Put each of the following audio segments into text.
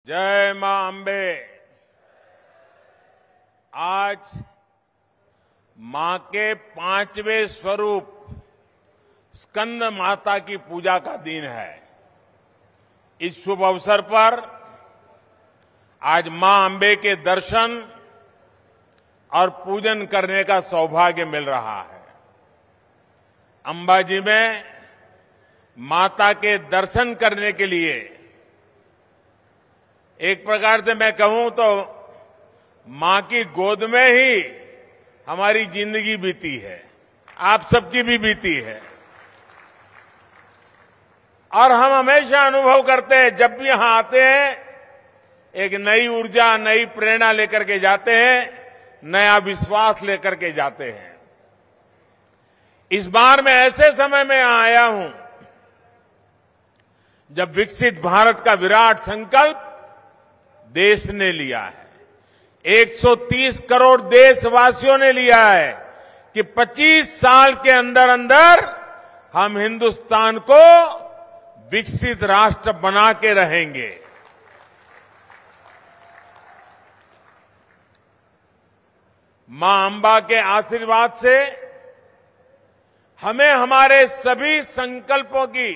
जय मां अंबे। आज मां के 5वें स्वरूप स्कंद माता की पूजा का दिन है। इस शुभ अवसर पर आज मां अंबे के दर्शन और पूजन करने का सौभाग्य मिल रहा है। अंबाजी में माता के दर्शन करने के लिए एक प्रकार से मैं कहूं तो मां की गोद में ही हमारी जिंदगी बीती है, आप सबकी भी बीती है। और हम हमेशा अनुभव करते हैं, जब भी यहां आते हैं एक नई ऊर्जा, नई प्रेरणा लेकर के जाते हैं, नया विश्वास लेकर के जाते हैं। इस बार मैं ऐसे समय में आया हूं जब विकसित भारत का विराट संकल्प देश ने लिया है। 130 करोड़ देशवासियों ने लिया है कि 25 साल के अंदर अंदर हम हिंदुस्तान को विकसित राष्ट्र बना के रहेंगे। मां अंबा के आशीर्वाद से हमें हमारे सभी संकल्पों की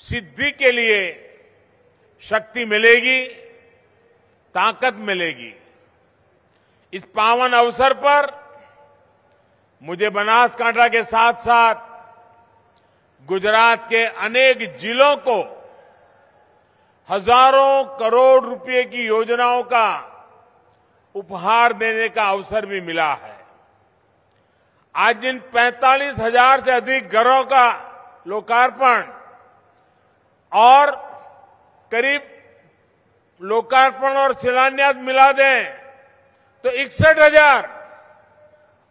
सिद्धि के लिए शक्ति मिलेगी, ताकत मिलेगी। इस पावन अवसर पर मुझे बनासकांठा के साथ साथ गुजरात के अनेक जिलों को हजारों करोड़ रुपए की योजनाओं का उपहार देने का अवसर भी मिला है। आज जिन 45,000 से अधिक घरों का लोकार्पण और करीब लोकार्पण और शिलान्यास मिला दें तो 61,000,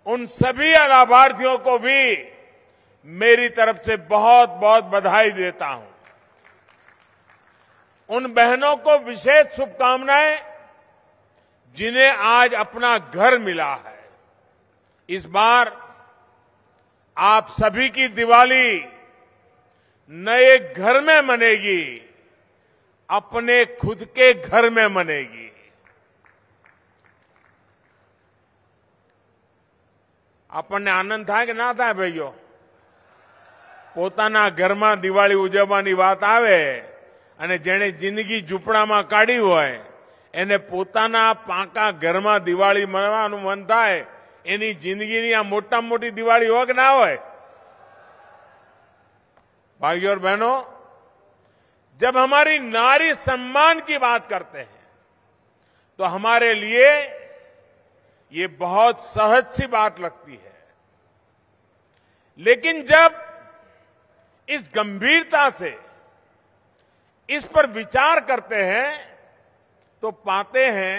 उन सभी लाभार्थियों को भी मेरी तरफ से बहुत बहुत बधाई देता हूं। उन बहनों को विशेष शुभकामनाएं जिन्हें आज अपना घर मिला है। इस बार आप सभी की दिवाली नए घर में मनेगी, अपने खुद के घर में मनेगी। આપણને આનંદ થાય કે ના થાય ભાઈઓ? પોતાના ઘરમાં દિવાળી ઉજવવાની વાત આવે અને જેણે જિંદગી ઝૂંપડામાં કાઢી હોય એને પોતાના પાકા ઘરમાં દિવાળી મનાવવાનું મન થાય, એની જિંદગીની આ મોટામાં મોટી દિવાળી હોય કે ના હોય? भाइयों और बहनों, जब हमारी नारी सम्मान की बात करते हैं तो हमारे लिए ये बहुत सहज सी बात लगती है। लेकिन जब इस गंभीरता से इस पर विचार करते हैं तो पाते हैं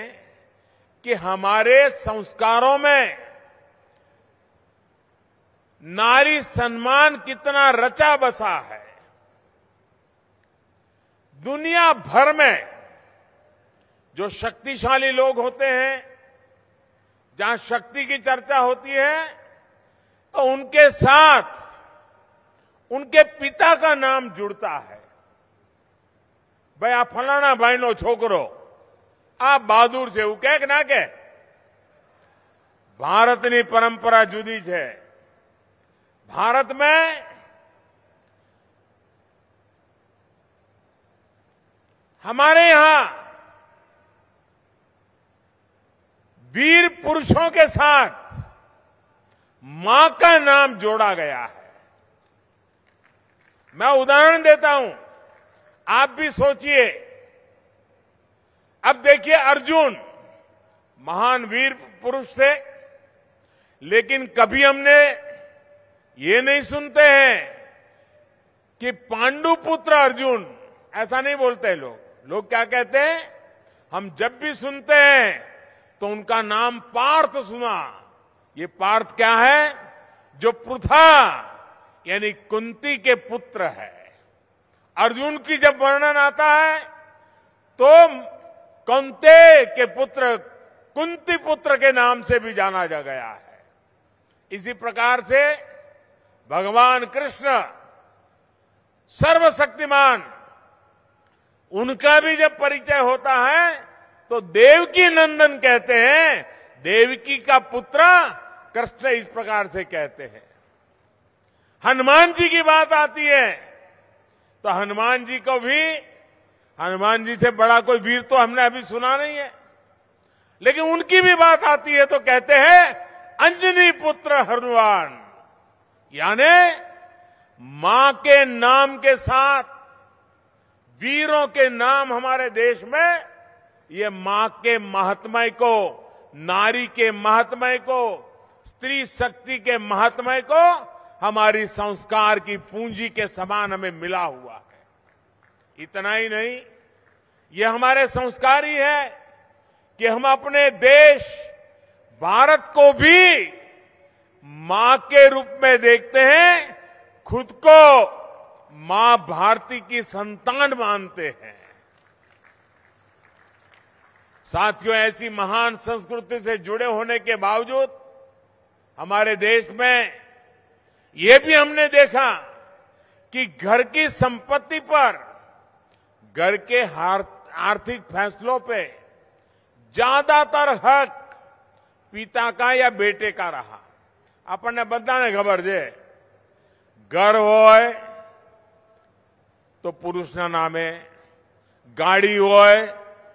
कि हमारे संस्कारों में नारी सम्मान कितना रचा बसा है। दुनिया भर में जो शक्तिशाली लोग होते हैं, जहां शक्ति की चर्चा होती है तो उनके साथ उनके पिता का नाम जुड़ता है। भाई आ फलाना भाई नो छोकरो आ बहादुर छे, कहे कि ना कहे? भारतनी परंपरा जुदी है। भारत में हमारे यहां वीर पुरुषों के साथ मां का नाम जोड़ा गया है। मैं उदाहरण देता हूं, आप भी सोचिए। अब देखिए, अर्जुन महान वीर पुरुष थे, लेकिन कभी हमने ये नहीं सुनते हैं कि पांडुपुत्र अर्जुन, ऐसा नहीं बोलते लोग। लोग क्या कहते हैं? हम जब भी सुनते हैं तो उनका नाम पार्थ सुना। ये पार्थ क्या है? जो पृथा यानी कुंती के पुत्र है। अर्जुन की जब वर्णन आता है तो कौंते के पुत्र, कुंती पुत्र के नाम से भी जाना जा गया है। इसी प्रकार से भगवान कृष्ण सर्वशक्तिमान उनका भी जब परिचय होता है तो देवकी नंदन कहते हैं, देवकी का पुत्र कृष्ण इस प्रकार से कहते हैं। हनुमान जी की बात आती है तो हनुमान जी को भी, हनुमान जी से बड़ा कोई वीर तो हमने अभी सुना नहीं है, लेकिन उनकी भी बात आती है तो कहते हैं अंजनी पुत्र हनुमान, यानी मां के नाम के साथ वीरों के नाम हमारे देश में, ये मां के महात्म्य को, नारी के महात्म्य को, स्त्री शक्ति के महात्म्य को हमारी संस्कार की पूंजी के समान हमें मिला हुआ है। इतना ही नहीं, ये हमारे संस्कार ही है कि हम अपने देश भारत को भी मां के रूप में देखते हैं, खुद को मां भारती की संतान मानते हैं। साथियों, ऐसी महान संस्कृति से जुड़े होने के बावजूद हमारे देश में ये भी हमने देखा कि घर की संपत्ति पर, घर के आर्थिक फैसलों पे ज्यादातर हक पिता का या बेटे का रहा। આપણને બધાને ખબર છે, ઘર હોય તો પુરુષના નામે, ગાડી હોય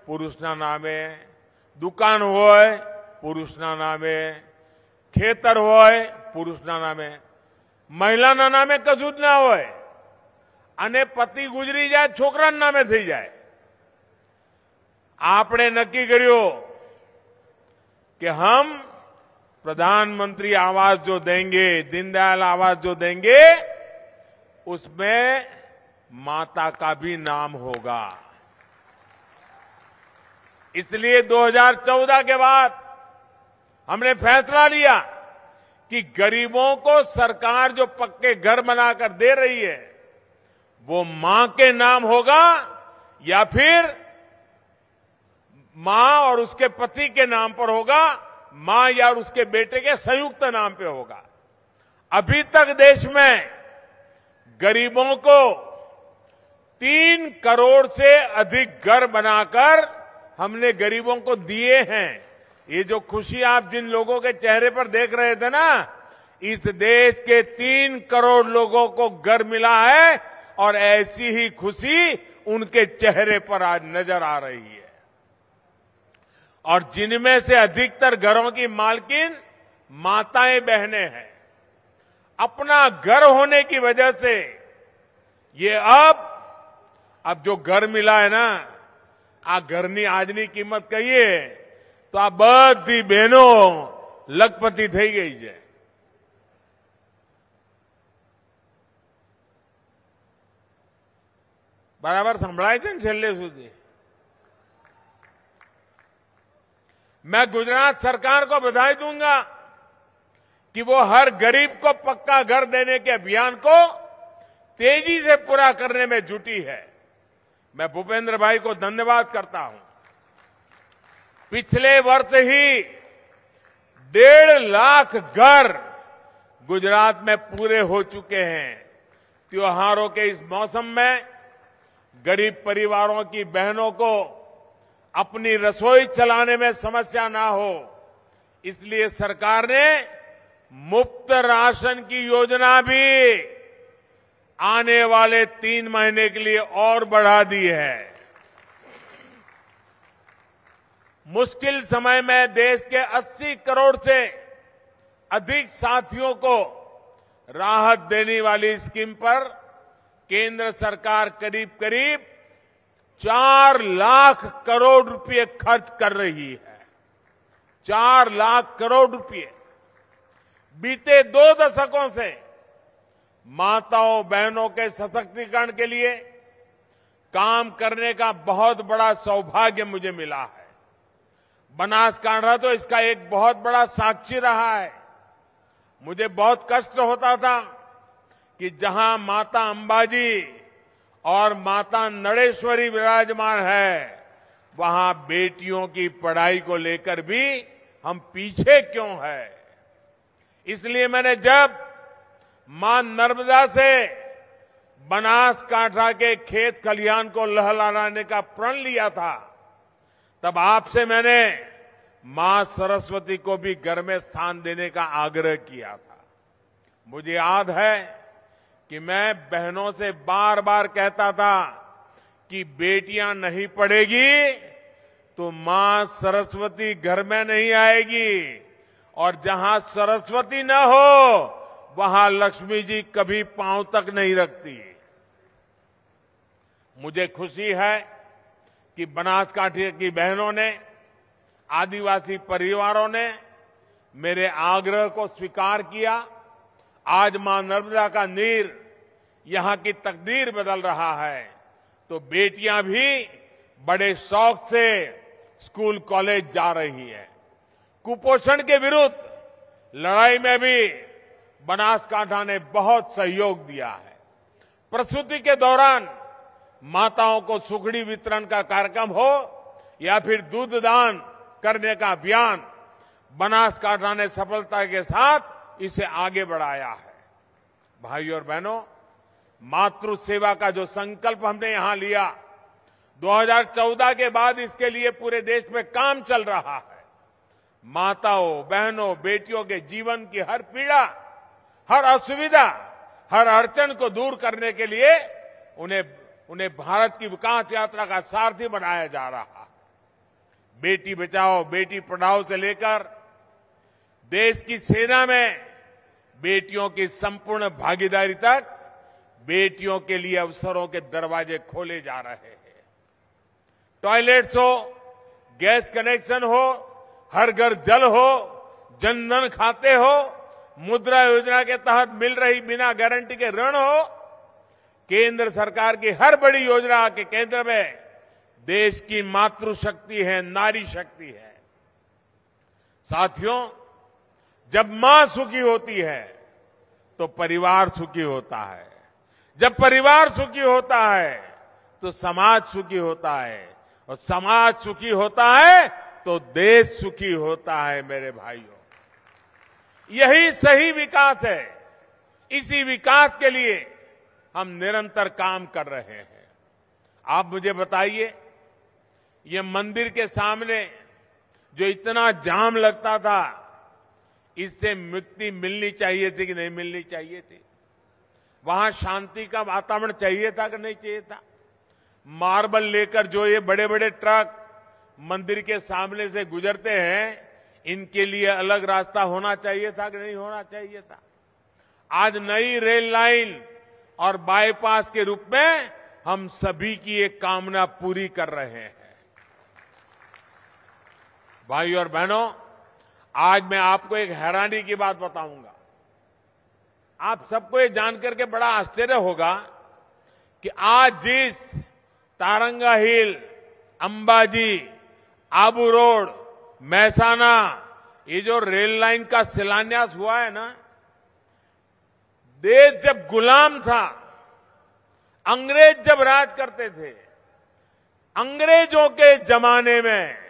પુરુષના નામે, દુકાન હોય પુરુષના નામે, ખેતર હોય પુરુષના નામે, મહિલાના નામે કશું જ ના હોય અને પતિ ગુજરી જાય છોકરાના નામે થઈ જાય। આપણે નક્કી કર્યું कि हम प्रधानमंत्री आवास जो देंगे, दीनदयाल आवास जो देंगे, उसमें माता का भी नाम होगा। इसलिए 2014 के बाद हमने फैसला लिया कि गरीबों को सरकार जो पक्के घर बनाकर दे रही है वो मां के नाम होगा या फिर मां और उसके पति के नाम पर होगा, मां या उसके बेटे के संयुक्त नाम पे होगा। अभी तक देश में गरीबों को 3 करोड़ से अधिक घर बनाकर हमने गरीबों को दिए हैं। ये जो खुशी आप जिन लोगों के चेहरे पर देख रहे थे ना, इस देश के 3 करोड़ लोगों को घर मिला है और ऐसी ही खुशी उनके चेहरे पर आज नजर आ रही है। और जिनमें से अधिकतर घरों की मालकिन माताएं बहनें हैं। अपना घर होने की वजह से ये अब जो घर मिला है ना, आ घरनी આજની કિંમત કહીએ તો આ બધી બહેનો લખપતિ થઈ ગઈ છે। બરાબર સંભળાય છે ને છેલ્લે સુધી? मैं गुजरात सरकार को बधाई दूंगा कि वो हर गरीब को पक्का घर देने के अभियान को तेजी से पूरा करने में जुटी है। मैं भूपेंद्र भाई को धन्यवाद करता हूं। पिछले वर्ष ही 1.5 लाख घर गुजरात में पूरे हो चुके हैं। त्योहारों के इस मौसम में गरीब परिवारों की बहनों को अपनी रसोई चलाने में समस्या ना हो, इसलिए सरकार ने मुफ्त राशन की योजना भी आने वाले 3 महीने के लिए और बढ़ा दी है। मुश्किल समय में देश के 80 करोड़ से अधिक साथियों को राहत देने वाली स्कीम पर केंद्र सरकार करीब करीब 4 लाख करोड़ रुपए खर्च कर रही है। 4 लाख करोड़ रुपए बीते 2 दशकों से माताओं बहनों के सशक्तिकरण के लिए काम करने का बहुत बड़ा सौभाग्य मुझे मिला है। बनासकांठा तो इसका एक बहुत बड़ा साक्षी रहा है। मुझे बहुत कष्ट होता था कि जहां माता अंबाजी और माता नड़ेश्वरी विराजमान है, वहां बेटियों की पढ़ाई को लेकर भी हम पीछे क्यों है। इसलिए मैंने जब मां नर्मदा से बनासकांठा के खेत खलिहान को लहलहाने का प्रण लिया था, तब आपसे मैंने मां सरस्वती को भी घर में स्थान देने का आग्रह किया था। मुझे याद है कि मैं बहनों से बार बार कहता था कि बेटियां नहीं पढ़ेगी तो मां सरस्वती घर में नहीं आएगी, और जहां सरस्वती न हो वहां लक्ष्मी जी कभी पांव तक नहीं रखती। मुझे खुशी है कि बनासकांठा की बहनों ने, आदिवासी परिवारों ने मेरे आग्रह को स्वीकार किया। आज मां नर्मदा का नीर यहां की तकदीर बदल रहा है, तो बेटियां भी बड़े शौक से स्कूल कॉलेज जा रही है। कुपोषण के विरुद्ध लड़ाई में भी बनासकांठा ने बहुत सहयोग दिया है। प्रसूति के दौरान माताओं को सुखड़ी वितरण का कार्यक्रम हो या फिर दूध दान करने का अभियान, बनासकांठा ने सफलता के साथ इसे आगे बढ़ाया है। भाइयों और बहनों, मातृ सेवा का जो संकल्प हमने यहां लिया, 2014 के बाद इसके लिए पूरे देश में काम चल रहा है। माताओं, बहनों, बेटियों के जीवन की हर पीड़ा, हर असुविधा, हर अड़चन को दूर करने के लिए उन्हें भारत की विकास यात्रा का सारथी बनाया जा रहा है। बेटी बचाओ, बेटी पढ़ाओ से लेकर देश की सेना में बेटियों की संपूर्ण भागीदारी तक बेटियों के लिए अवसरों के दरवाजे खोले जा रहे हैं। टॉयलेट्स हो, गैस कनेक्शन हो, हर घर जल हो, जनधन खाते हो, मुद्रा योजना के तहत मिल रही बिना गारंटी के ऋण हो, केंद्र सरकार की हर बड़ी योजना के केंद्र में देश की मातृशक्ति है, नारी शक्ति है। साथियों, जब मां सुखी होती है तो परिवार सुखी होता है। जब परिवार सुखी होता है तो समाज सुखी होता है, और समाज सुखी होता है तो देश सुखी होता है। मेरे भाइयों, यही सही विकास है। इसी विकास के लिए हम निरंतर काम कर रहे हैं। आप मुझे बताइए, ये मंदिर के सामने जो इतना जाम लगता था, इससे मुक्ति मिलनी चाहिए थी कि नहीं मिलनी चाहिए थी? वहां शांति का वातावरण चाहिए था कि नहीं चाहिए था? मार्बल लेकर जो ये बड़े बड़े ट्रक मंदिर के सामने से गुजरते हैं, इनके लिए अलग रास्ता होना चाहिए था कि नहीं होना चाहिए था? आज नई रेल लाइन और बाईपास के रूप में हम सभी की एक कामना पूरी कर रहे हैं। भाइयों और बहनों, आज मैं आपको एक हैरानी की बात बताऊंगा। आप सबको ये जानकर के बड़ा आश्चर्य होगा कि आज जिस तारंगा हिल, अंबाजी, आबू रोड, महसाना, ये जो रेल लाइन का शिलान्यास हुआ है ना, देश जब गुलाम था, अंग्रेज जब राज करते थे, अंग्रेजों के जमाने में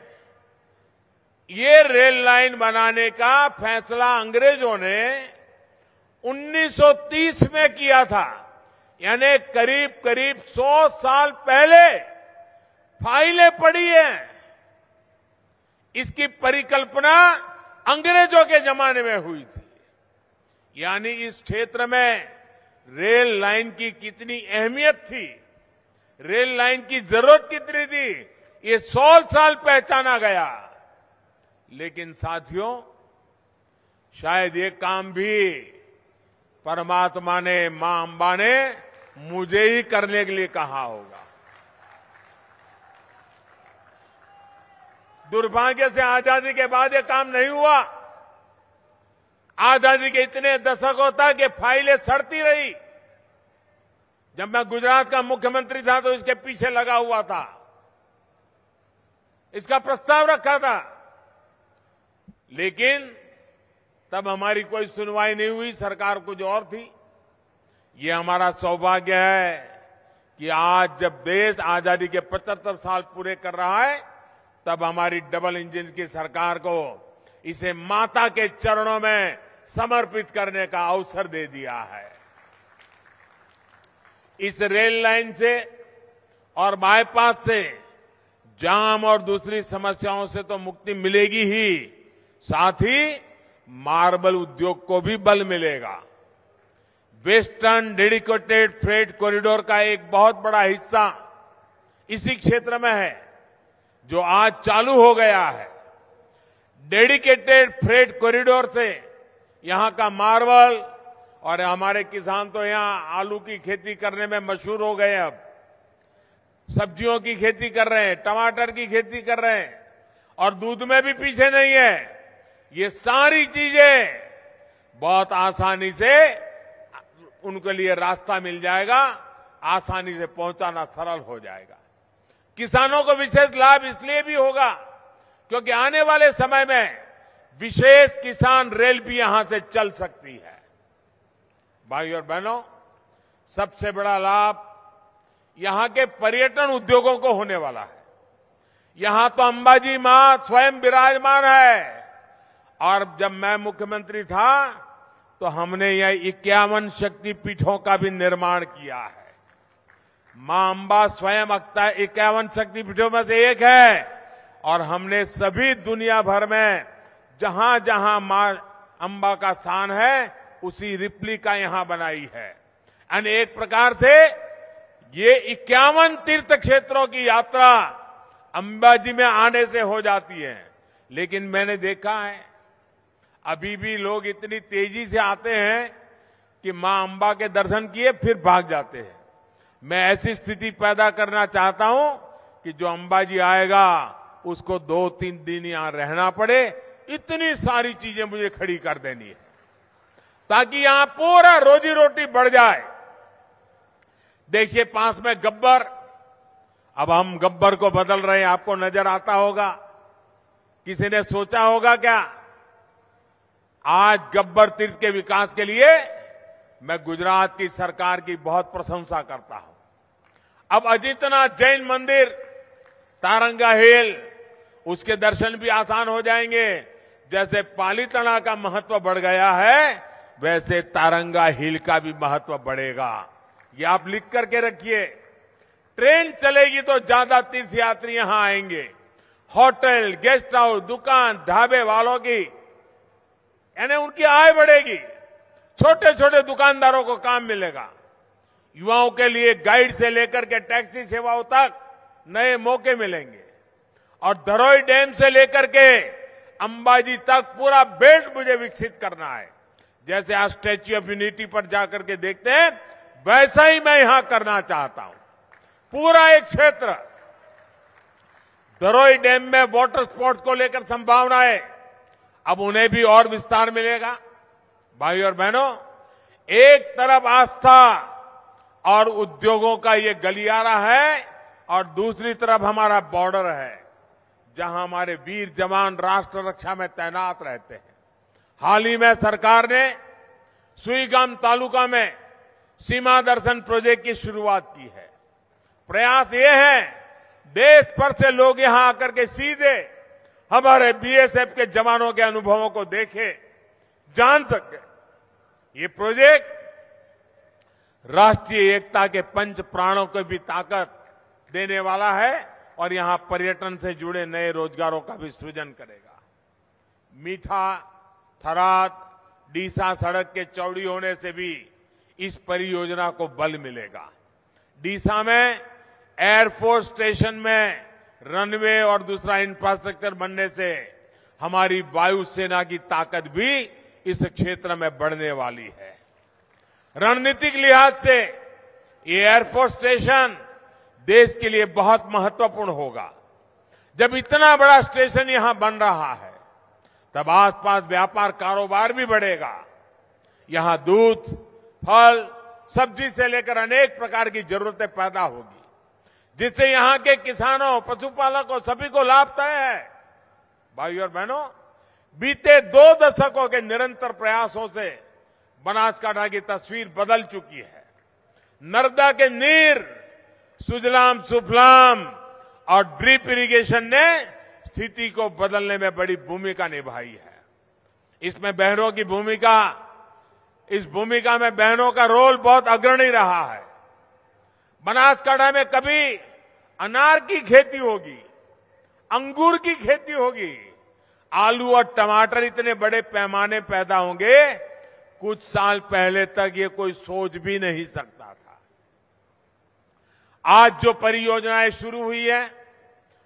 ये रेल लाइन बनाने का फैसला अंग्रेजों ने 1930 में किया था। यानी करीब करीब 100 साल पहले फाइलें पड़ी हैं। इसकी परिकल्पना अंग्रेजों के जमाने में हुई थी। यानी इस क्षेत्र में रेल लाइन की कितनी अहमियत थी, रेल लाइन की जरूरत कितनी थी, ये 100 साल पहचाना गया। लेकिन साथियों, शायद ये काम भी परमात्मा ने, मां अंबा ने मुझे ही करने के लिए कहा होगा। दुर्भाग्य से आजादी के बाद ये काम नहीं हुआ। आजादी के इतने दशकों तक ये फाइलें सड़ती रही। जब मैं गुजरात का मुख्यमंत्री था तो इसके पीछे लगा हुआ था, इसका प्रस्ताव रखा था, लेकिन तब हमारी कोई सुनवाई नहीं हुई, सरकार कुछ और थी। ये हमारा सौभाग्य है कि आज जब देश आजादी के 75 साल पूरे कर रहा है, तब हमारी डबल इंजन की सरकार को इसे माता के चरणों में समर्पित करने का अवसर दे दिया है। इस रेल लाइन से और बाईपास से जाम और दूसरी समस्याओं से तो मुक्ति मिलेगी ही, साथ ही मार्बल उद्योग को भी बल मिलेगा। वेस्टर्न डेडिकेटेड फ्रेट कॉरिडोर का एक बहुत बड़ा हिस्सा इसी क्षेत्र में है, जो आज चालू हो गया है। डेडिकेटेड फ्रेट कॉरिडोर से यहां का मार्बल, और हमारे किसान तो यहां आलू की खेती करने में मशहूर हो गए, अब सब्जियों की खेती कर रहे हैं, टमाटर की खेती कर रहे हैं, और दूध में भी पीछे नहीं है। ये सारी चीजें बहुत आसानी से उनके लिए रास्ता मिल जाएगा, आसानी से पहुंचाना सरल हो जाएगा। किसानों को विशेष लाभ इसलिए भी होगा क्योंकि आने वाले समय में विशेष किसान रेल भी यहां से चल सकती है। भाइयों और बहनों, सबसे बड़ा लाभ यहां के पर्यटन उद्योगों को होने वाला है। यहां तो अंबाजी मां स्वयं विराजमान है, और जब मैं मुख्यमंत्री था तो हमने यह 51 शक्तिपीठों का भी निर्माण किया है। मां अंबा स्वयं 51 शक्तिपीठों में से एक है, और हमने सभी दुनिया भर में जहां जहां मां अंबा का स्थान है उसी रिप्लिका यहां बनाई है। यानी एक प्रकार से ये 51 तीर्थ क्षेत्रों की यात्रा अंबाजी में आने से हो जाती है। लेकिन मैंने देखा है अभी भी लोग इतनी तेजी से आते हैं कि मां अंबा के दर्शन किए फिर भाग जाते हैं। मैं ऐसी स्थिति पैदा करना चाहता हूं कि जो अंबाजी आएगा उसको 2-3 दिन यहां रहना पड़े, इतनी सारी चीजें मुझे खड़ी कर देनी है ताकि यहां पूरा रोजी रोटी बढ़ जाए। देखिए पास में गब्बर, अब हम गब्बर को बदल रहे हैं, आपको नजर आता होगा। किसी ने सोचा होगा क्या? आज गब्बर तीर्थ के विकास के लिए मैं गुजरात की सरकार की बहुत प्रशंसा करता हूं। अब अजितनाथ जैन मंदिर, तारंगा हिल, उसके दर्शन भी आसान हो जाएंगे। जैसे पालीताना का महत्व बढ़ गया है, वैसे तारंगा हिल का भी महत्व बढ़ेगा। ये आप लिख करके रखिए। ट्रेन चलेगी तो ज्यादा तीर्थयात्री यहां आएंगे। होटल, गेस्ट हाउस, दुकान, ढाबे वालों की यानी उनकी आय बढ़ेगी। छोटे छोटे दुकानदारों को काम मिलेगा। युवाओं के लिए गाइड से लेकर के टैक्सी सेवाओं तक नए मौके मिलेंगे। और धरोई डैम से लेकर के अंबाजी तक पूरा बेल्ट मुझे विकसित करना है। जैसे आज स्टैच्यू ऑफ यूनिटी पर जाकर के देखते हैं, वैसा ही मैं यहां करना चाहता हूं। पूरा एक क्षेत्र, धरोई डैम में वाटर स्पोर्ट्स को लेकर संभावनाएं, अब उन्हें भी और विस्तार मिलेगा। भाइयों और बहनों, एक तरफ आस्था और उद्योगों का ये गलियारा है, और दूसरी तरफ हमारा बॉर्डर है जहां हमारे वीर जवान राष्ट्र रक्षा में तैनात रहते हैं। हाल ही में सरकार ने सुईगाम तालुका में सीमा दर्शन प्रोजेक्ट की शुरुआत की है। प्रयास ये है देश भर से लोग यहां आकर के सीधे हमारे बीएसएफ के जवानों के अनुभवों को देखें, जान सके। ये प्रोजेक्ट राष्ट्रीय एकता के पंच प्राणों को भी ताकत देने वाला है, और यहां पर्यटन से जुड़े नए रोजगारों का भी सृजन करेगा। मीठा, थराद, डीसा सड़क के चौड़ी होने से भी इस परियोजना को बल मिलेगा। डीसा में एयरफोर्स स्टेशन में रनवे और दूसरा इंफ्रास्ट्रक्चर बनने से हमारी वायुसेना की ताकत भी इस क्षेत्र में बढ़ने वाली है। रणनीतिक लिहाज से ये एयरफोर्स स्टेशन देश के लिए बहुत महत्वपूर्ण होगा। जब इतना बड़ा स्टेशन यहां बन रहा है, तब आसपास व्यापार कारोबार भी बढ़ेगा। यहां दूध, फल, सब्जी से लेकर अनेक प्रकार की जरूरतें पैदा होगी, जिससे यहां के किसानों, पशुपालकों सभी को लाभ तय है। भाइयों और बहनों, बीते 2 दशकों के निरंतर प्रयासों से बनासकांठा की तस्वीर बदल चुकी है। नर्मदा के नीर, सुजलाम सुफलाम और ड्रिप इरिगेशन ने स्थिति को बदलने में बड़ी भूमिका निभाई है। इसमें बहनों की भूमिका, इस भूमिका में बहनों का रोल बहुत अग्रणी रहा है। बनासकांठा में कभी अनार की खेती होगी, अंगूर की खेती होगी, आलू और टमाटर इतने बड़े पैमाने पैदा होंगे, कुछ साल पहले तक ये कोई सोच भी नहीं सकता था। आज जो परियोजनाएं शुरू हुई है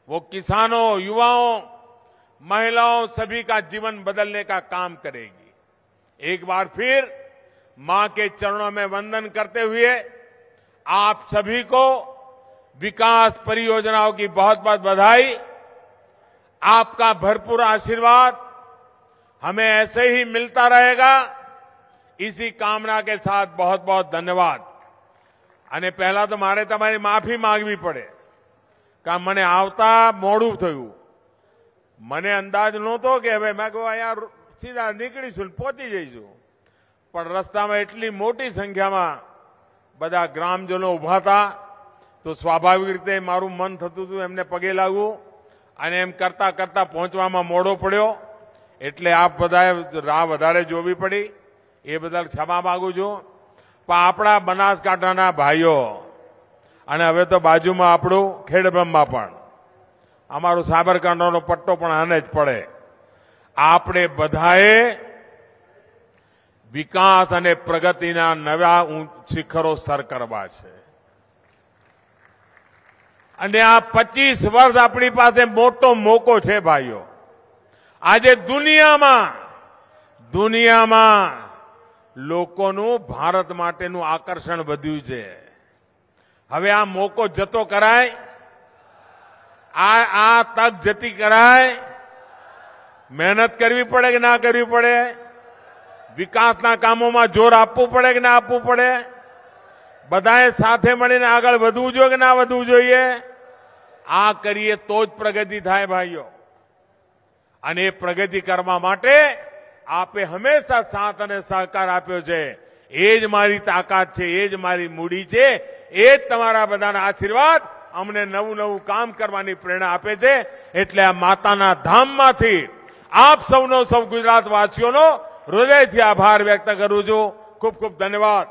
वो किसानों, युवाओं, महिलाओं सभी का जीवन बदलने का काम करेगी। एक बार फिर मां के चरणों में वंदन करते हुए आप सभी को विकास परियोजनाओं की बहुत बहुत बधाई। आपका भरपूर आशीर्वाद हमें ऐसे ही मिलता रहेगा, इसी कामना के साथ बहुत बहुत धन्यवाद। અને પહેલા તો મારે તમારી માફી માંગવી પડે કે મને આવતા મોડું થયું, મને અંદાજ નહોતો કે હવે મેં કહું અહીંયા સીધા નીકળીશું ને પહોંચી જઈશું, પણ રસ્તામાં એટલી મોટી સંખ્યામાં બધા ગ્રામજનો ઉભા હતા તો સ્વાભાવિક રીતે મારું મન થતું હતું એમને પગે લાગવું, અને એમ કરતા કરતા પહોંચવામાં મોડો પડ્યો, એટલે આપ બધાએ રાહ વધારે જોવી પડી, એ બદલ ક્ષમા માંગુ છું। પણ આપણા બનાસકાંઠાના ભાઈઓ અને હવે તો બાજુમાં આપણું ખેડબ્રહ્મા પણ, અમારો સાબરકાંઠાનો પટ્ટો પણ આને જ પડે। આપણે બધાએ વિકાસ અને પ્રગતિના નવા શિખરો સર કરવા છે, અને આ 25 વર્ષ આપણી પાસે મોટો મોકો છે ભાઈઓ। આજે દુનિયામાં લોકોનું ભારત માટેનું આકર્ષણ વધ્યું છે। હવે આ મોકો જતો કરાય, આ તક જતી કરાય, મહેનત કરવી પડે કે ના કરવી પડે, વિકાસના કામોમાં જોર આપવું પડે કે ના આપવું પડે, બધાએ સાથે મળીને આગળ વધવું જોઈએ કે ના વધવું જોઈએ, આ કરીએ તો જ પ્રગતિ થાય ભાઈઓ। અને એ પ્રગતિ કરવા માટે આપે હંમેશા સાથ અને સહકાર આપ્યો છે, એ જ મારી તાકાત છે, એ જ મારી મૂડી છે, એ જ તમારા બધાના આશીર્વાદ અમને નવું નવું કામ કરવાની પ્રેરણા આપે છે। એટલે આ માતાના ધામમાંથી આપ સૌનો, સૌ ગુજરાતવાસીઓનો હૃદયથી આભાર વ્યક્ત કરું છું। ખૂબ ખૂબ ધન્યવાદ।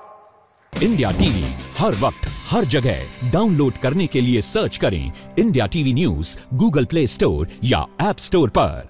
इंडिया टीवी हर वक्त हर जगह डाउनलोड करने के लिए सर्च करें India TV news Google play store या ऐप स्टोर पर।